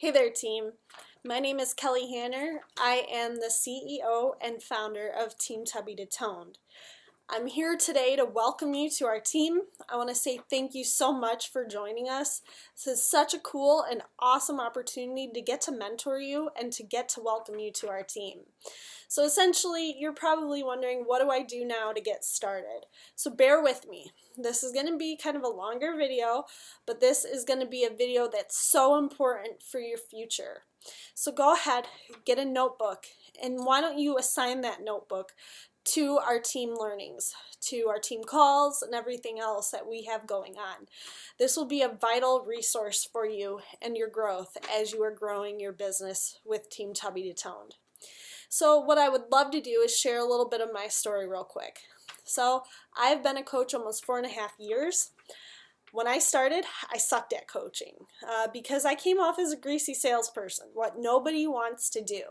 Hey there, team. My name is Kelly Hanner. I am the CEO and founder of Team Tubby to Toned. I'm here today to welcome you to our team. I want to say thank you so much for joining us. This is such a cool and awesome opportunity to get to mentor you and to get to welcome you to our team. So essentially, you're probably wondering, what do I do now to get started? So bear with me. This is going to be kind of a longer video, but this is going to be a video that's so important for your future. So go ahead, get a notebook, and why don't you assign that notebook to our team learnings, to our team calls, and everything else that we have going on. This will be a vital resource for you and your growth as you are growing your business with Team Tubby to Toned. So what I would love to do is share a little bit of my story real quick. So I've been a coach almost 4.5 years. When I started, I sucked at coaching because I came off as a greasy salesperson, what nobody wants to do.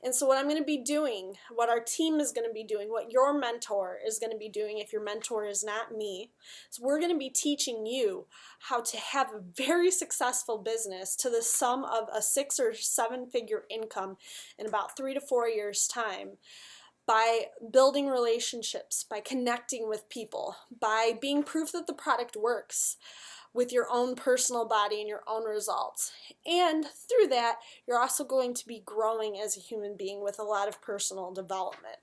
And so what I'm going to be doing, what our team is going to be doing, what your mentor is going to be doing if your mentor is not me, is we're going to be teaching you how to have a very successful business to the sum of a 6 or 7 figure income in about 3 to 4 years time, by building relationships, by connecting with people, by being proof that the product works with your own personal body and your own results. And through that, you're also going to be growing as a human being with a lot of personal development.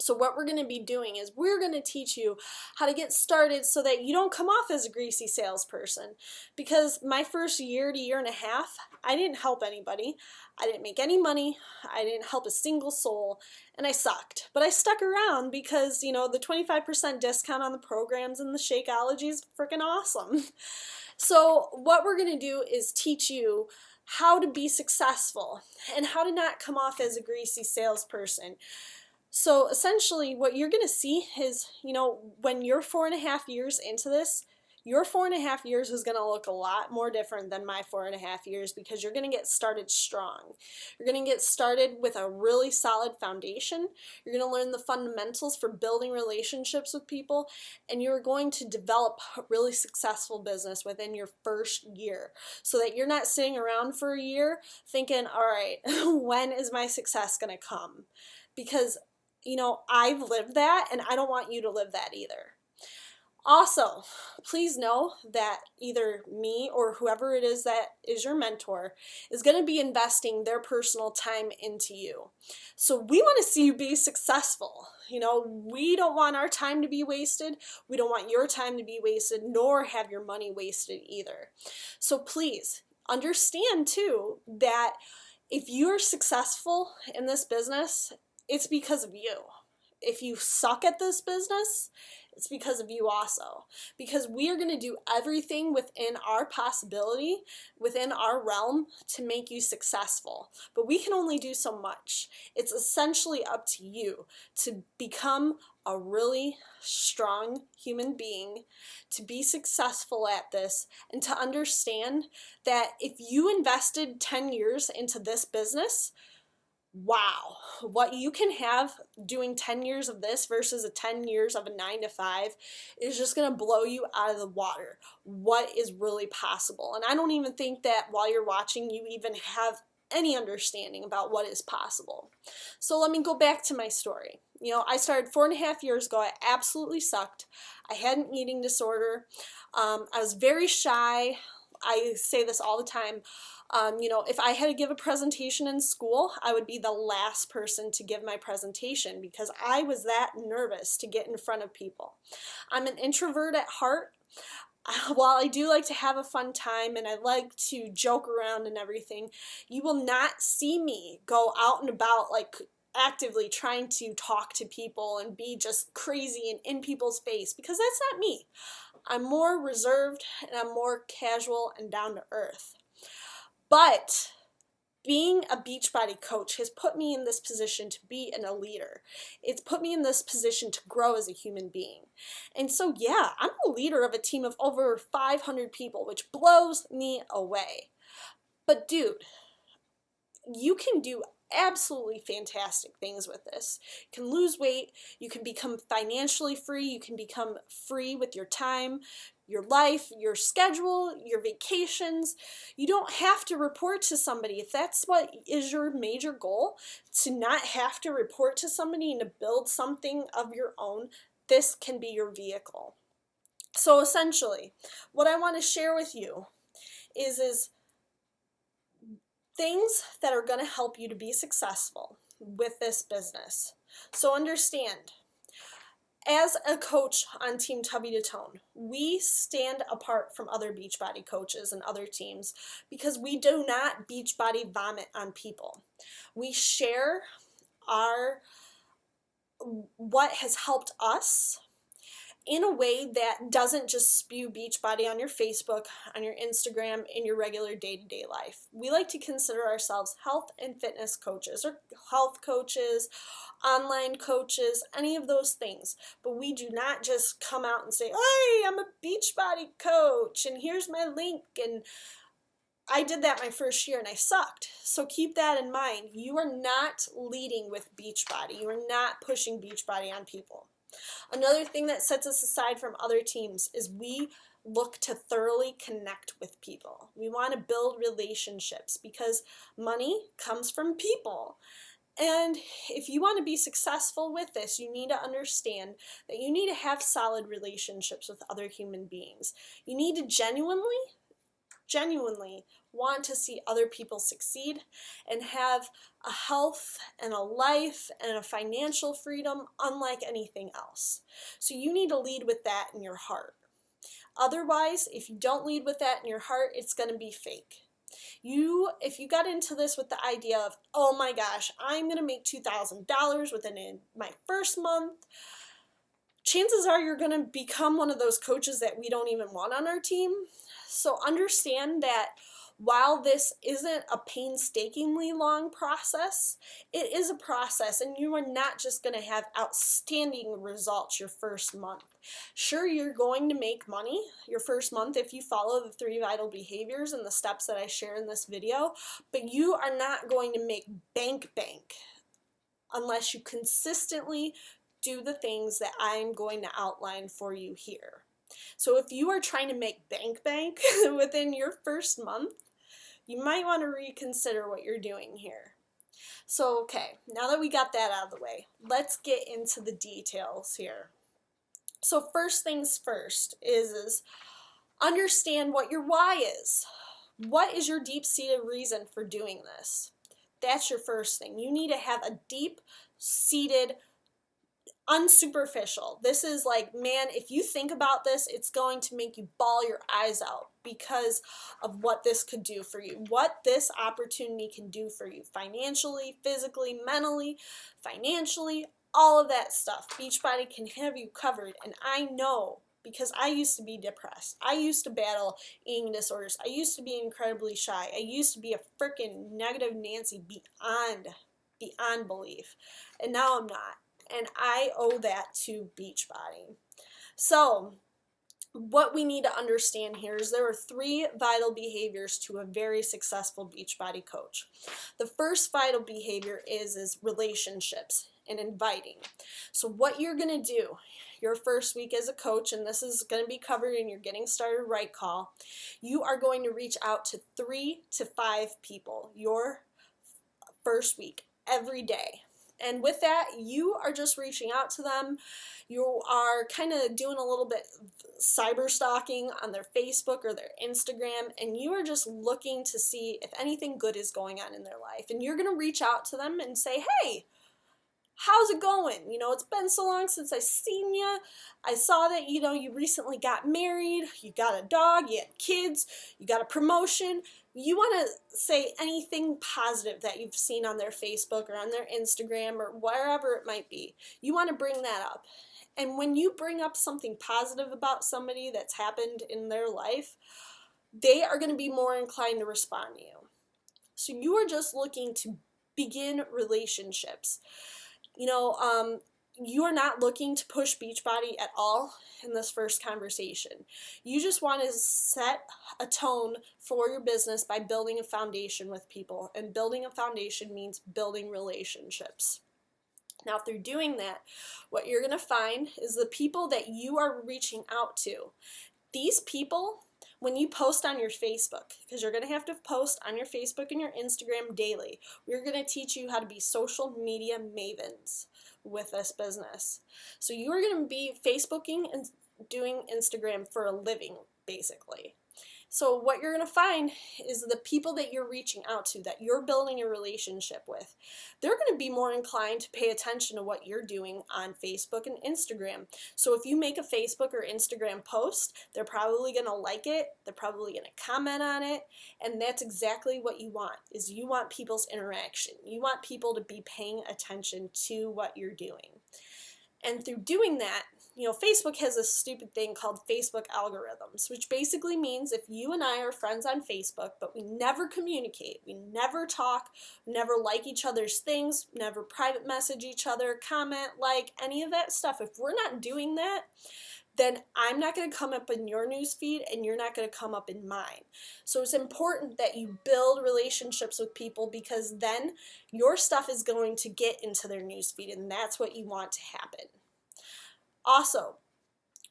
So what we're going to be doing is we're going to teach you how to get started so that you don't come off as a greasy salesperson. Because my first year to year and a half, I didn't help anybody. I didn't make any money. I didn't help a single soul, and I sucked. But I stuck around because, you know, the 25% discount on the programs and the Shakeology is freaking awesome. So what we're going to do is teach you how to be successful and how to not come off as a greasy salesperson. So essentially what you're going to see is, you know, when you're 4.5 years into this, your 4.5 years is going to look a lot more different than my 4.5 years, because you're going to get started strong. You're going to get started with a really solid foundation. You're going to learn the fundamentals for building relationships with people, and you're going to develop a really successful business within your first year, so that you're not sitting around for a year thinking, all right, when is my success going to come? Because you know, I've lived that, and I don't want you to live that either. Also, please know that either me or whoever it is that is your mentor is going to be investing their personal time into you. So we want to see you be successful. You know, we don't want our time to be wasted. We don't want your time to be wasted, nor have your money wasted either. So please understand too that if you're successful in this business, it's because of you. If you suck at this business, it's because of you also. Because we are going to do everything within our possibility, within our realm, to make you successful. But we can only do so much. It's essentially up to you to become a really strong human being, to be successful at this, and to understand that if you invested 10 years into this business, wow, what you can have doing 10 years of this versus 10 years of a 9-to-5 is just going to blow you out of the water. What is really possible? And I don't even think that while you're watching you even have any understanding about what is possible. So let me go back to my story. You know, I started 4.5 years ago. I absolutely sucked. I had an eating disorder. I was very shy. I say this all the time. You know, if I had to give a presentation in school, I would be the last person to give my presentation because I was that nervous to get in front of people. I'm an introvert at heart. While I do like to have a fun time and I like to joke around and everything, you will not see me go out and about like actively trying to talk to people and be just crazy and in people's face, because that's not me. I'm more reserved and I'm more casual and down to earth. But being a Beachbody coach has put me in this position to be a leader. It's put me in this position to grow as a human being. And so, yeah, I'm a leader of a team of over 500 people, which blows me away. But dude, you can do absolutely fantastic things with this. You can lose weight, you can become financially free, you can become free with your time, your life, your schedule, your vacations. You don't have to report to somebody. If that's what is your major goal, to not have to report to somebody and to build something of your own, this can be your vehicle. So essentially, what I want to share with you is things that are going to help you to be successful with this business. So understand, as a coach on Team Tubby to Tone, we stand apart from other Beachbody coaches and other teams because we do not Beachbody vomit on people. We share what has helped us in a way that doesn't just spew Beachbody on your Facebook, on your Instagram, in your regular day-to-day life. We like to consider ourselves health and fitness coaches, or health coaches, online coaches, any of those things. But we do not just come out and say, hey, I'm a Beachbody coach, and here's my link, and I did that my first year and I sucked. So keep that in mind. You are not leading with Beachbody. You are not pushing Beachbody on people. Another thing that sets us aside from other teams is we look to thoroughly connect with people. We want to build relationships because money comes from people. And if you want to be successful with this, you need to understand that you need to have solid relationships with other human beings. You need to genuinely want to see other people succeed and have a health and a life and a financial freedom unlike anything else. So you need to lead with that in your heart. Otherwise, if you don't lead with that in your heart, it's going to be fake. If you got into this with the idea of, oh my gosh, I'm going to make $2,000 within my first month, chances are you're going to become one of those coaches that we don't even want on our team. So understand that while this isn't a painstakingly long process, it is a process, and you are not just going to have outstanding results your first month. Sure, you're going to make money your first month if you follow the 3 vital behaviors and the steps that I share in this video, but you are not going to make bank unless you consistently do the things that I'm going to outline for you here. So if you are trying to make bank within your first month, you might want to reconsider what you're doing here. So okay, now that we got that out of the way, let's get into the details here. So first things first is understand what your why is. What is your deep-seated reason for doing this? That's your first thing. You need to have a deep-seated, unsuperficial. This is like, man, if you think about this, it's going to make you bawl your eyes out because of what this could do for you, what this opportunity can do for you financially, physically, mentally, financially, all of that stuff. Beachbody can have you covered, and I know because I used to be depressed. I used to battle eating disorders. I used to be incredibly shy. I used to be a freaking negative Nancy beyond belief, and now I'm not. And I owe that to Beachbody. So what we need to understand here is there are 3 vital behaviors to a very successful Beachbody coach. The first vital behavior is relationships and inviting. So what you're going to do your first week as a coach, and this is going to be covered in your Getting Started Right call, you are going to reach out to 3 to 5 people your first week every day. And with that, you are just reaching out to them. You are kind of doing a little bit cyber stalking on their Facebook or their Instagram, and you are just looking to see if anything good is going on in their life. And you're going to reach out to them and say, hey, how's it going? You know, it's been so long since I've seen you. I saw that, you know, you recently got married, you got a dog, you had kids, you got a promotion. You want to say anything positive that you've seen on their Facebook or on their Instagram or wherever it might be. You want to bring that up. And when you bring up something positive about somebody that's happened in their life, they are going to be more inclined to respond to you. So you are just looking to begin relationships. You know, you are not looking to push Beachbody at all in this first conversation. You just want to set a tone for your business by building a foundation with people. And building a foundation means building relationships. Now, through doing that, what you're going to find is the people that you are reaching out to, these people, when you post on your Facebook, because you're going to have to post on your Facebook and your Instagram daily, we're going to teach you how to be social media mavens with this business. So you are going to be Facebooking and doing Instagram for a living, basically. So what you're going to find is the people that you're reaching out to, that you're building a relationship with, they're going to be more inclined to pay attention to what you're doing on Facebook and Instagram. So if you make a Facebook or Instagram post, they're probably going to like it, they're probably going to comment on it, and that's exactly what you want, is you want people's interaction. You want people to be paying attention to what you're doing. And through doing that, Facebook has a stupid thing called Facebook algorithms, which basically means if you and I are friends on Facebook, but we never communicate, we never talk, never like each other's things, never private message each other, comment, like, any of that stuff, if we're not doing that, then I'm not going to come up in your newsfeed and you're not going to come up in mine. So it's important that you build relationships with people, because then your stuff is going to get into their newsfeed, and that's what you want to happen. Also,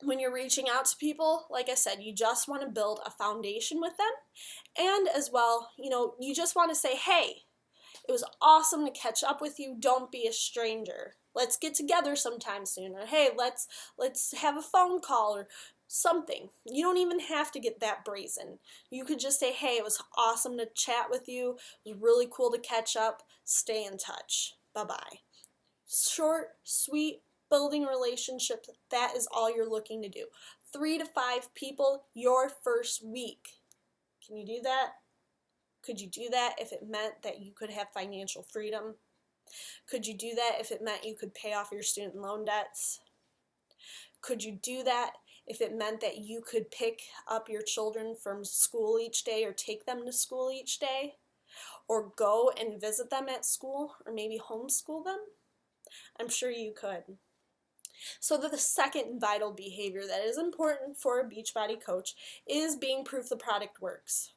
when you're reaching out to people, like I said, you just want to build a foundation with them. And as well, you just want to say, hey, it was awesome to catch up with you. Don't be a stranger. Let's get together sometime soon. Or hey, let's have a phone call or something. You don't even have to get that brazen. You could just say, hey, it was awesome to chat with you. It was really cool to catch up. Stay in touch. Bye-bye. Short, sweet, building relationships, that is all you're looking to do. 3 to 5 people your first week. Can you do that? Could you do that if it meant that you could have financial freedom? Could you do that if it meant you could pay off your student loan debts? Could you do that if it meant that you could pick up your children from school each day, or take them to school each day, or go and visit them at school, or maybe homeschool them? I'm sure you could. So the second vital behavior that is important for a Beachbody coach is being proof the product works.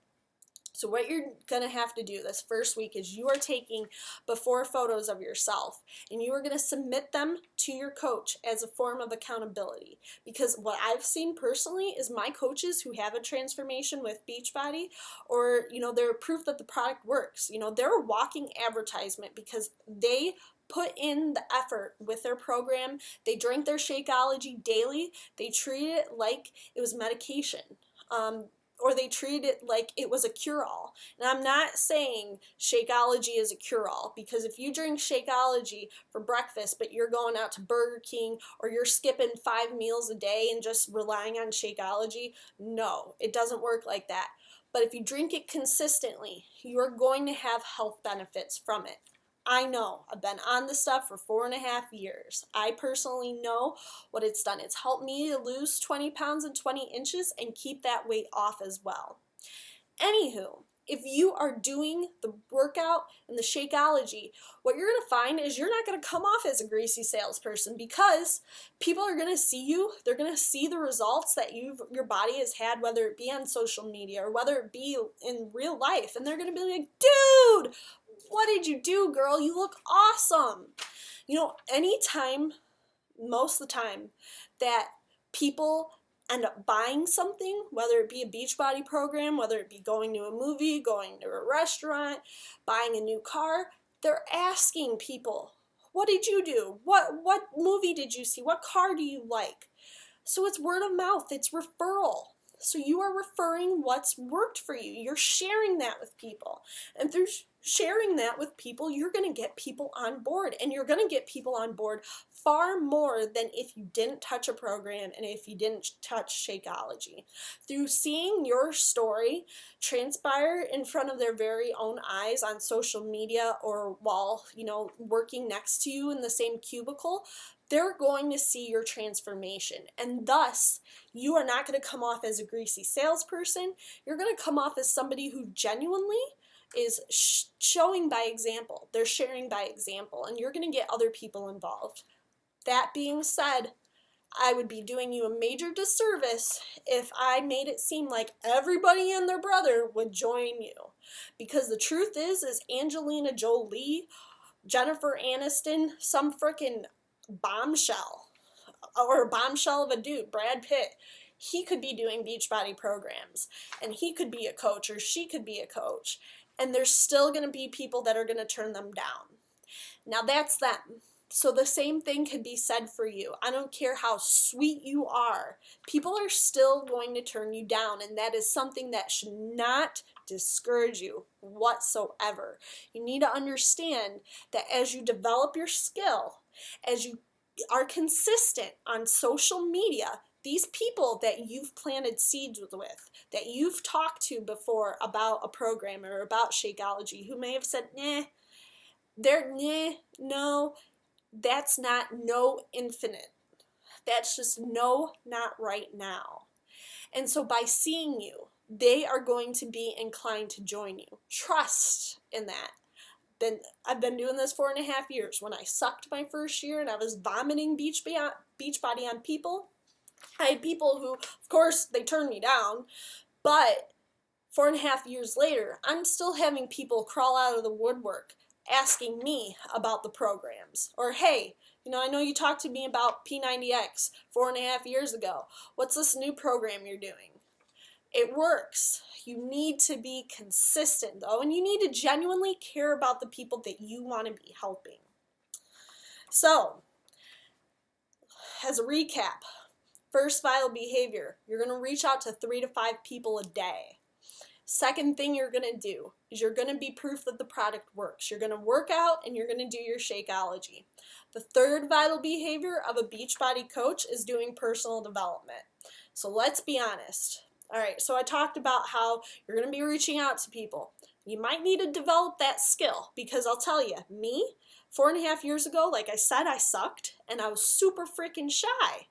So what you're going to have to do this first week is you are taking before photos of yourself, and you are going to submit them to your coach as a form of accountability. Because what I've seen personally is my coaches who have a transformation with Beachbody, or they're proof that the product works. They're a walking advertisement, because they put in the effort with their program. They drink their Shakeology daily. They treat it like it was medication. Or they treat it like it was a cure-all. And I'm not saying Shakeology is a cure-all, because if you drink Shakeology for breakfast, but you're going out to Burger King, or you're skipping 5 meals a day and just relying on Shakeology, no, it doesn't work like that. But if you drink it consistently, you're going to have health benefits from it. I know. I've been on this stuff for 4.5 years. I personally know what it's done. It's helped me to lose 20 pounds and 20 inches and keep that weight off as well. Anywho, if you are doing the workout and the Shakeology, what you're going to find is you're not going to come off as a greasy salesperson, because people are going to see you. They're going to see the results that your body has had, whether it be on social media or whether it be in real life. And they're going to be like, dude, what did you do, girl? You look awesome. Anytime, most of the time, that people end up buying something, whether it be a Beachbody program, whether it be going to a movie, going to a restaurant, buying a new car, they're asking people, what did you do? What movie did you see? What car do you like? So it's word of mouth, it's referral. So you are referring what's worked for you. You're sharing that with people. And through sharing that with people, you're going to get people on board. And you're going to get people on board far more than if you didn't touch a program and if you didn't touch Shakeology. Through seeing your story transpire in front of their very own eyes on social media, or while, working next to you in the same cubicle, they're going to see your transformation. And thus, you are not going to come off as a greasy salesperson. You're going to come off as somebody who genuinely is showing by example. They're sharing by example, and you're going to get other people involved. That being said, I would be doing you a major disservice if I made it seem like everybody and their brother would join you. Because the truth is Angelina Jolie, Jennifer Aniston, some frickin' bombshell, or a bombshell of a dude, Brad Pitt, he could be doing Beachbody programs, and he could be a coach, or she could be a coach, and there's still going to be people that are going to turn them down. Now that's them. So the same thing could be said for you. I don't care how sweet you are. People are still going to turn you down, and that is something that should not discourage you whatsoever. You need to understand that as you develop your skill, as you are consistent on social media, these people that you've planted seeds with, that you've talked to before about a program or about Shakeology, who may have said, no, that's not no infinite. That's just no, not right now. And so by seeing you, they are going to be inclined to join you. Trust in that. I've been doing this 4.5 years. When I sucked my first year and I was vomiting Beachbody on people, I had people who, of course, they turned me down, but 4.5 years later, I'm still having people crawl out of the woodwork asking me about the programs. Or, hey, I know you talked to me about P90X 4.5 years ago. What's this new program you're doing? It works. You need to be consistent, though, and you need to genuinely care about the people that you want to be helping. So, as a recap, first vital behavior, you're going to reach out to 3 to 5 people a day. Second thing you're going to do is you're going to be proof that the product works. You're going to work out and you're going to do your Shakeology. The third vital behavior of a Beachbody coach is doing personal development. So let's be honest. All right, so I talked about how you're going to be reaching out to people. You might need to develop that skill, because I'll tell you, me, 4.5 years ago, like I said, I sucked and I was super freaking shy.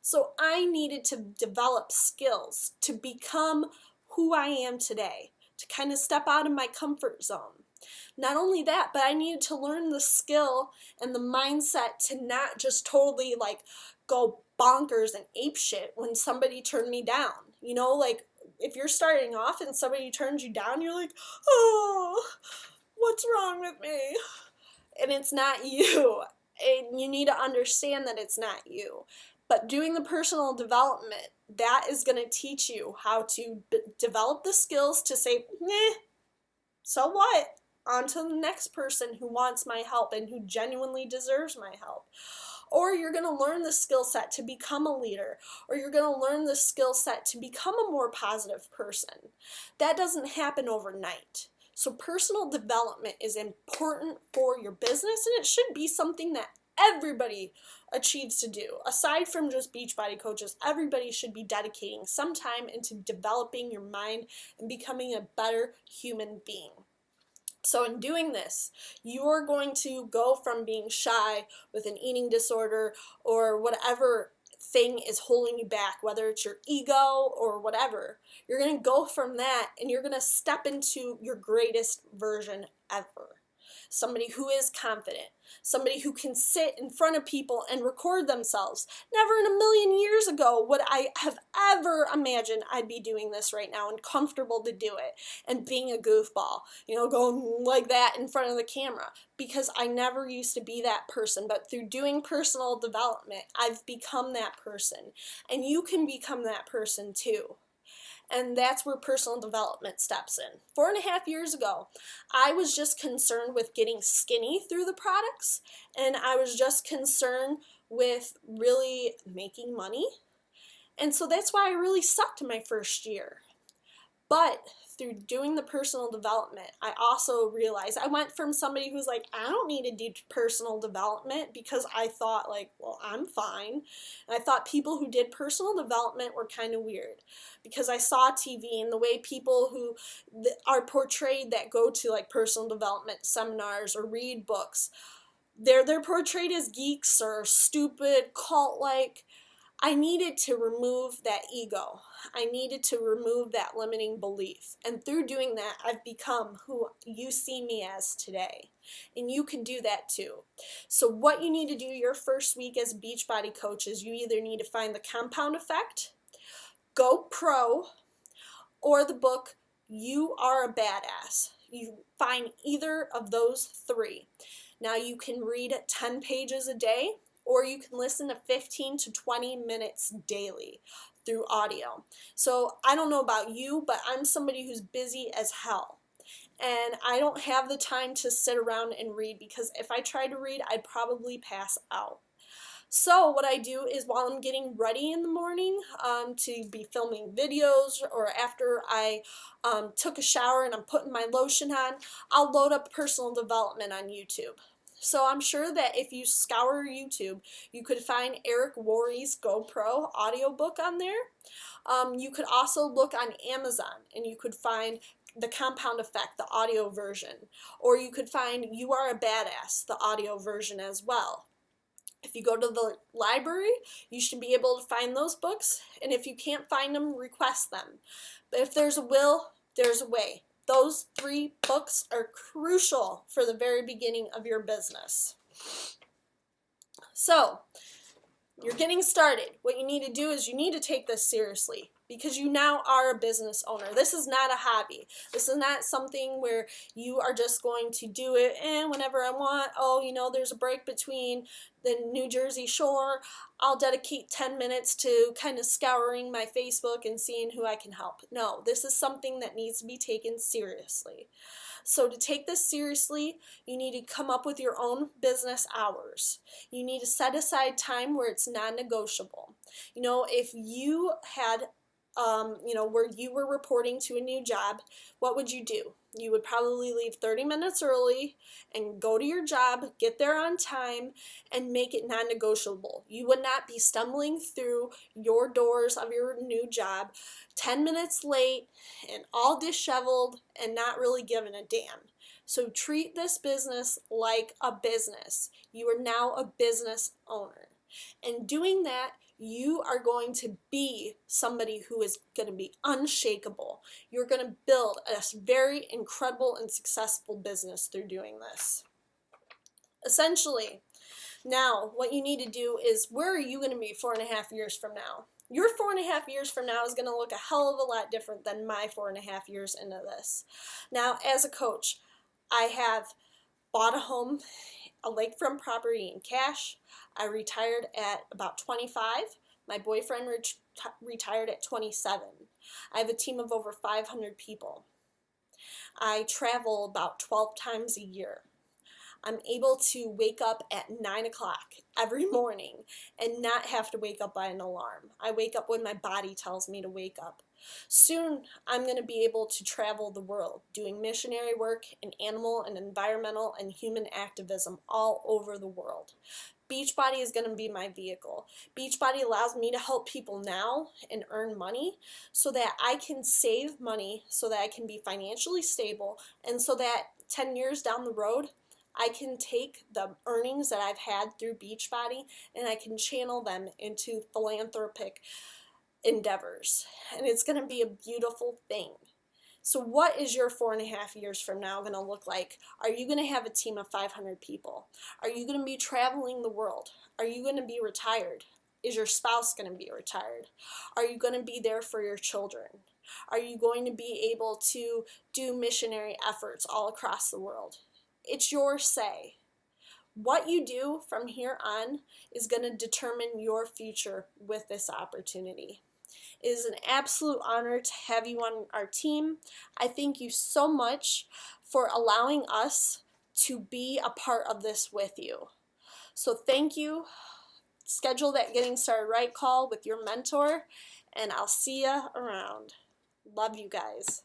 So I needed to develop skills to become who I am today, to kind of step out of my comfort zone. Not only that, but I needed to learn the skill and the mindset to not just totally go bonkers and ape shit when somebody turned me down. If you're starting off and somebody turns you down, you're like, oh, what's wrong with me? And it's not you. And you need to understand that it's not you. But doing the personal development, that is going to teach you how to develop the skills to say, so what? On to the next person who wants my help and who genuinely deserves my help. Or you're going to learn the skill set to become a leader, or you're going to learn the skill set to become a more positive person. That doesn't happen overnight. So personal development is important for your business, and it should be something that everybody achieves to do. Aside from just Beachbody coaches, everybody should be dedicating some time into developing your mind and becoming a better human being. So in doing this, you're going to go from being shy with an eating disorder or whatever thing is holding you back, whether it's your ego or whatever. You're going to go from that and you're going to step into your greatest version ever. Somebody who is confident, somebody who can sit in front of people and record themselves. Never in a million years ago would I have ever imagined I'd be doing this right now and comfortable to do it and being a goofball, going like that in front of the camera, because I never used to be that person. But through doing personal development, I've become that person, and you can become that person too. And that's where personal development steps in. 4.5 years ago, I was just concerned with getting skinny through the products, and I was just concerned with really making money. And so that's why I really sucked my first year. But through doing the personal development, I also realized I went from somebody who's like, I don't need to do personal development, because I thought I'm fine. And I thought people who did personal development were kind of weird, because I saw TV and the way people who are portrayed that go to personal development seminars or read books, they're portrayed as geeks or stupid, cult-like. I needed to remove that ego. I needed to remove that limiting belief. And through doing that, I've become who you see me as today. And you can do that too. So what you need to do your first week as Beachbody coach is you either need to find the compound effect, go pro, or the book, You Are a Badass. You find either of those 3. Now you can read 10 pages a day, or you can listen to 15 to 20 minutes daily. through audio. So I don't know about you, but I'm somebody who's busy as hell. And I don't have the time to sit around and read, because if I tried to read, I'd probably pass out. So what I do is, while I'm getting ready in the morning to be filming videos, or after I took a shower and I'm putting my lotion on, I'll load up personal development on YouTube. So I'm sure that if you scour YouTube, you could find Eric Worre's GoPro audiobook on there. You could also look on Amazon and you could find The Compound Effect, the audio version. Or you could find You Are a Badass, the audio version as well. If you go to the library, you should be able to find those books, and if you can't find them, request them. But if there's a will, there's a way. Those 3 books are crucial for the very beginning of your business. So, you're getting started. What you need to do is you need to take this seriously, because you now are a business owner. This is not a hobby. This is not something where you are just going to do it and whenever I want. Oh, you know, there's a break between the New Jersey shore. I'll dedicate 10 minutes to kind of scouring my Facebook and seeing who I can help. No, this is something that needs to be taken seriously. So to take this seriously, you need to come up with your own business hours. You need to set aside time where it's non-negotiable. You know, if you had where you were reporting to a new job, what would you do? You would probably leave 30 minutes early and go to your job, get there on time, and make it non-negotiable. You would not be stumbling through your doors of your new job 10 minutes late and all disheveled and not really giving a damn. So treat this business like a business. You are now a business owner. And doing that, you are going to be somebody who is going to be unshakable. You're going to build a very incredible and successful business through doing this. Essentially, now what you need to do is, where are you going to be 4.5 years from now? Your 4.5 years from now is going to look a hell of a lot different than my 4.5 years into this. Now, as a coach, I have bought a home, a lakefront property in cash. I retired at about 25. My boyfriend retired at 27. I have a team of over 500 people. I travel about 12 times a year. I'm able to wake up at 9 o'clock every morning and not have to wake up by an alarm. I wake up when my body tells me to wake up. Soon, I'm going to be able to travel the world doing missionary work in animal and environmental and human activism all over the world. Beachbody is going to be my vehicle. Beachbody allows me to help people now and earn money so that I can save money, so that I can be financially stable, and so that 10 years down the road, I can take the earnings that I've had through Beachbody and I can channel them into philanthropic endeavors. And it's going to be a beautiful thing. So what is your 4.5 years from now going to look like? Are you going to have a team of 500 people? Are you going to be traveling the world? Are you going to be retired? Is your spouse going to be retired? Are you going to be there for your children? Are you going to be able to do missionary efforts all across the world? It's your say. What you do from here on is going to determine your future with this opportunity. It is an absolute honor to have you on our team. I thank you so much for allowing us to be a part of this with you. So thank you. Schedule that Getting Started Right call with your mentor, and I'll see you around. Love you guys.